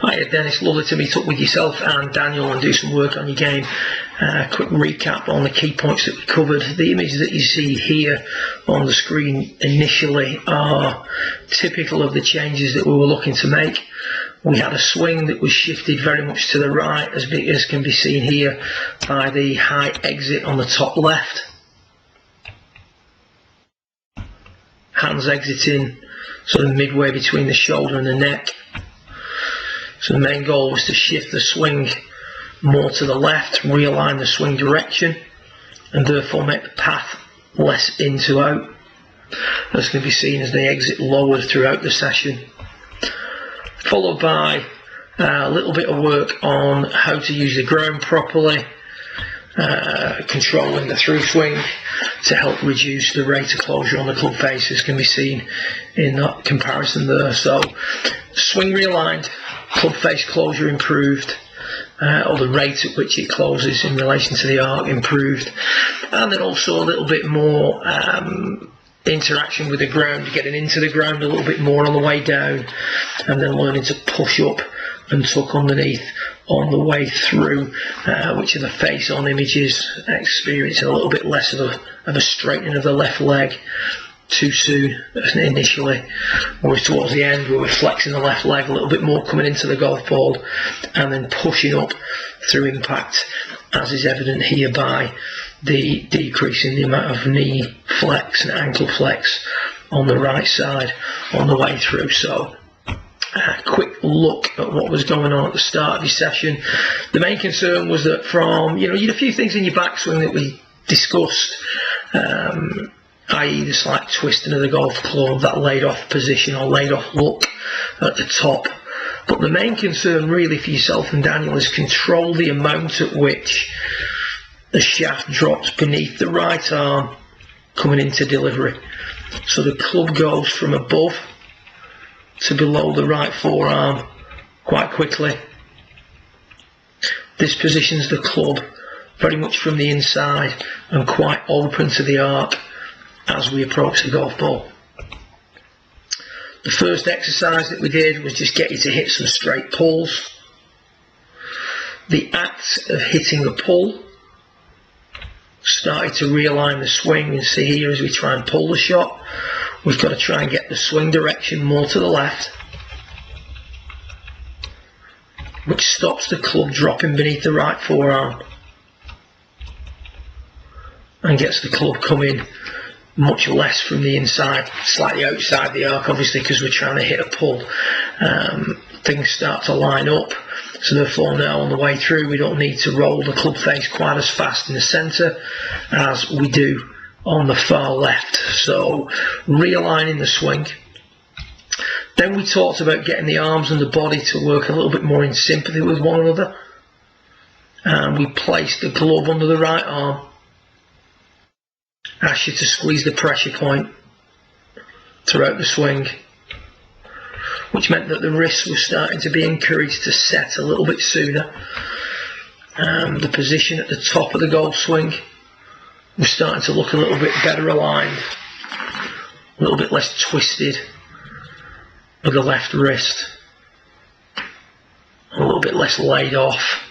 Hiya Dennis, lovely to meet up with yourself and Daniel and do some work on your game. Quick recap on the key points that we covered. The images that you see here on the screen initially are typical of the changes that we were looking to make. We had a swing that was shifted very much to the right, as can be seen here by the high exit on the top left. Hands exiting sort of midway between the shoulder and the neck. So the main goal was to shift the swing more to the left, realign the swing direction, and therefore make the path less in to out. That's going to be seen as the exit lowered throughout the session. Followed by a little bit of work on how to use the ground properly, controlling the through swing to help reduce the rate of closure on the club face, as can be seen in that comparison there. So swing realigned, club face closure improved, or the rate at which it closes in relation to the arc improved, and then also a little bit more interaction with the ground, getting into the ground a little bit more on the way down, and then learning to push up and tuck underneath on the way through, which are the face on images, experiencing a little bit less of a straightening of the left leg too soon initially, whereas towards the end we were flexing the left leg a little bit more, coming into the golf ball and then pushing up through impact, as is evident here by the decrease in the amount of knee flex and ankle flex on the right side on the way through. So a quick look at what was going on at the start of your session. The main concern was that from, you had a few things in your backswing that we discussed, i.e. the slight twisting of the golf club, that laid off position or laid off look at the top. But the main concern really for yourself and Daniel is control the amount at which the shaft drops beneath the right arm coming into delivery. So the club goes from above to below the right forearm quite quickly. This positions the club very much from the inside and quite open to the arc as we approach the golf ball. The first exercise that we did was just get you to hit some straight pulls. The act of hitting the pull started to realign the swing, and see here as we try and pull the shot, we've got to try and get the swing direction more to the left, which stops the club dropping beneath the right forearm and gets the club coming much less from the inside, slightly outside the arc, obviously, because we're trying to hit a pull. Things start to line up, so therefore now on the way through we don't need to roll the club face quite as fast in the centre as we do on the far left. So realigning the swing. Then we talked about getting the arms and the body to work a little bit more in sympathy with one another, and we placed the glove under the right arm, asked you to squeeze the pressure point throughout the swing, which meant that the wrists were starting to be encouraged to set a little bit sooner. The position at the top of the golf swing was starting to look a little bit better aligned, a little bit less twisted with the left wrist, a little bit less laid off,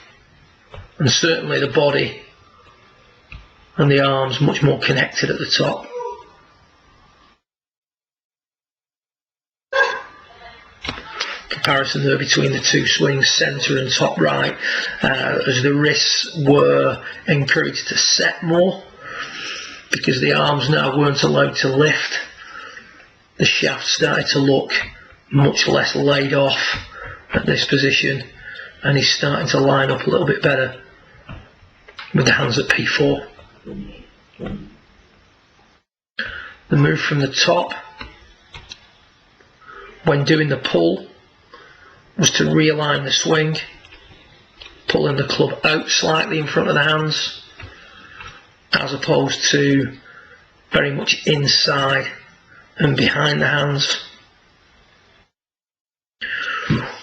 and certainly the body and the arms much more connected at the top. Comparison there between the two swings, centre and top right, as the wrists were encouraged to set more because the arms now weren't allowed to lift. The shaft started to look much less laid off at this position, and he's starting to line up a little bit better with the hands at P4. The move from the top when doing the pull was to realign the swing, pulling the club out slightly in front of the hands as opposed to very much inside and behind the hands.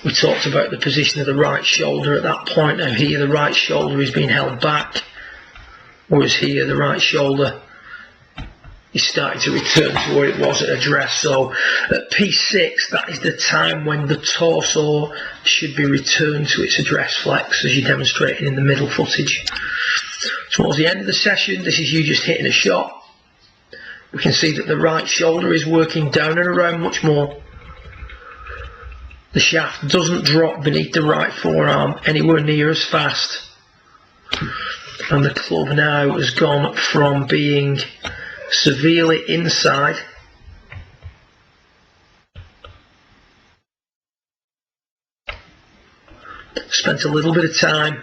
We talked about the position of the right shoulder at that point. Now here the right shoulder is being held back, whereas here the right shoulder is starting to return to where it was at address. So at P6, that is the time when the torso should be returned to its address flex, as you demonstrated in the middle footage. Towards the end of the session, this is you just hitting a shot. We can see that the right shoulder is working down and around much more. The shaft doesn't drop beneath the right forearm anywhere near as fast. And the club now has gone from being severely inside spent a little bit of time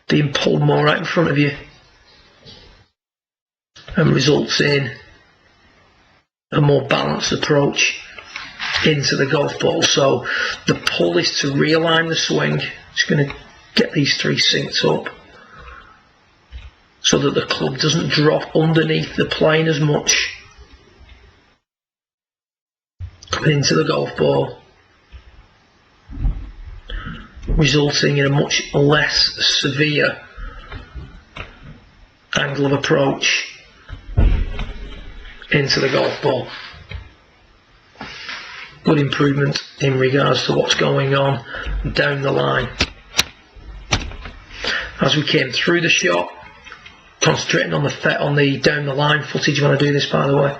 being pulled more out in front of you, and results in a more balanced approach into the golf ball. So the pull is to realign the swing. It's going to get these three synced up so that the club doesn't drop underneath the plane as much. Coming into the golf ball, resulting in a much less severe angle of approach into the golf ball. Good improvement in regards to what's going on down the line. As we came through the shot, concentrating on the down the line footage when I do this, by the way,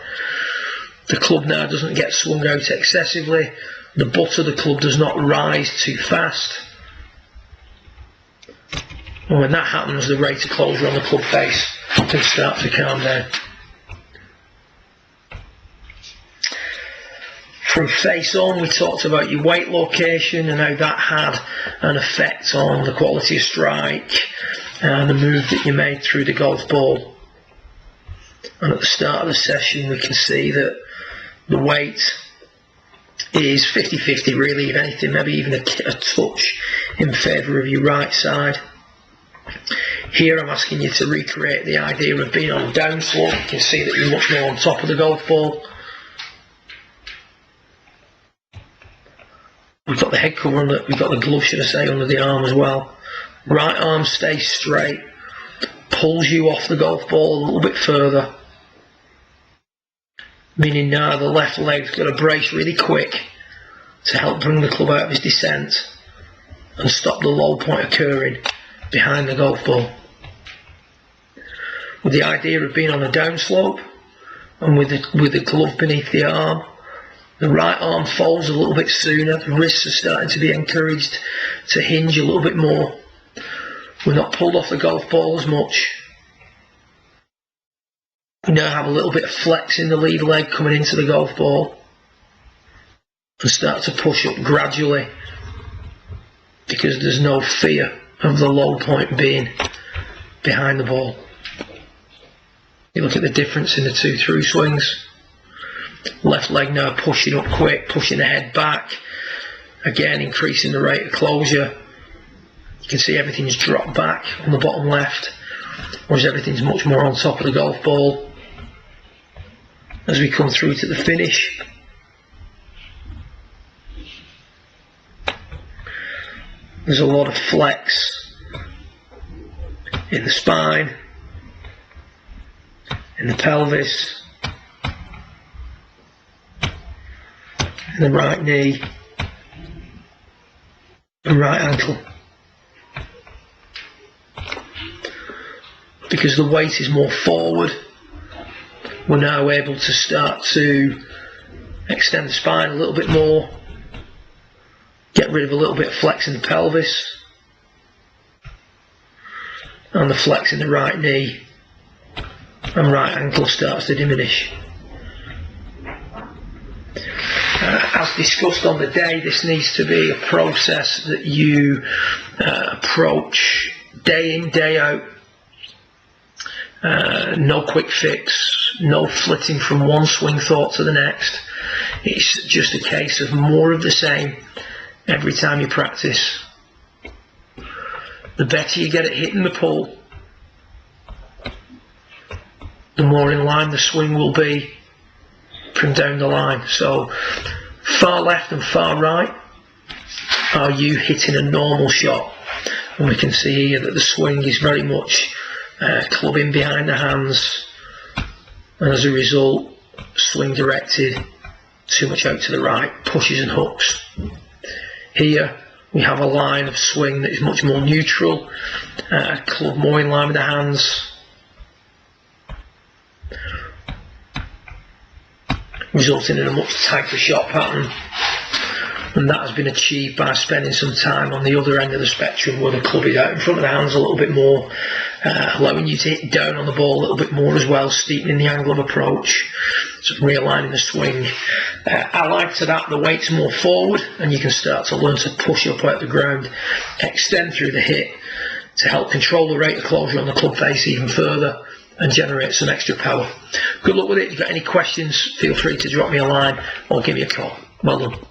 the club now doesn't get swung out excessively. The butt of the club does not rise too fast. And when that happens, the rate of closure on the club face can start to calm down. From face on, we talked about your weight location and how that had an effect on the quality of strike and the move that you made through the golf ball. And at the start of the session, we can see that the weight is 50-50 really, if anything, maybe even a touch in favour of your right side. Here I'm asking you to recreate the idea of being on downslope. You can see that you're much more on top of the golf ball. We've got the head cover under, we've got the glove, should I say, under the arm as well. Right arm stays straight, pulls you off the golf ball a little bit further. Meaning now the left leg's got to brace really quick to help bring the club out of its descent and stop the low point occurring behind the golf ball. With the idea of being on a downslope and with the glove beneath the arm, the right arm folds a little bit sooner, the wrists are starting to be encouraged to hinge a little bit more. We're not pulled off the golf ball as much. We now have a little bit of flex in the lead leg coming into the golf ball and start to push up gradually because there's no fear of the low point being behind the ball. You look at the difference in the two through swings. Left leg now pushing up quick, pushing the head back, again increasing the rate of closure. You can see everything's dropped back on the bottom left, whereas everything's much more on top of the golf ball. As we come through to the finish, there's a lot of flex in the spine, in the pelvis, in the right knee and right ankle. Because the weight is more forward, we're now able to start to extend the spine a little bit more, get rid of a little bit of flex in the pelvis, and the flex in the right knee and right ankle starts to diminish. As discussed on the day, this needs to be a process that you approach day in, day out. No quick fix, no flitting from one swing thought to the next. It's just a case of more of the same every time you practice. The better you get at hitting the pull, the more in line the swing will be from down the line. So far left and far right are you hitting a normal shot, and we can see here that the swing is very much clubbing behind the hands and as a result, swing directed too much out to the right, pushes and hooks. Here we have a line of swing that is much more neutral, club more in line with the hands, resulting in a much tighter shot pattern. And that has been achieved by spending some time on the other end of the spectrum where the club is out in front of the hands a little bit more, allowing you to hit down on the ball a little bit more as well, steepening the angle of approach, so realigning the swing. Allied to that, the weight's more forward, and you can start to learn to push up out the ground, extend through the hit to help control the rate of closure on the club face even further and generate some extra power. Good luck with it. If you've got any questions, feel free to drop me a line or give me a call. Well done.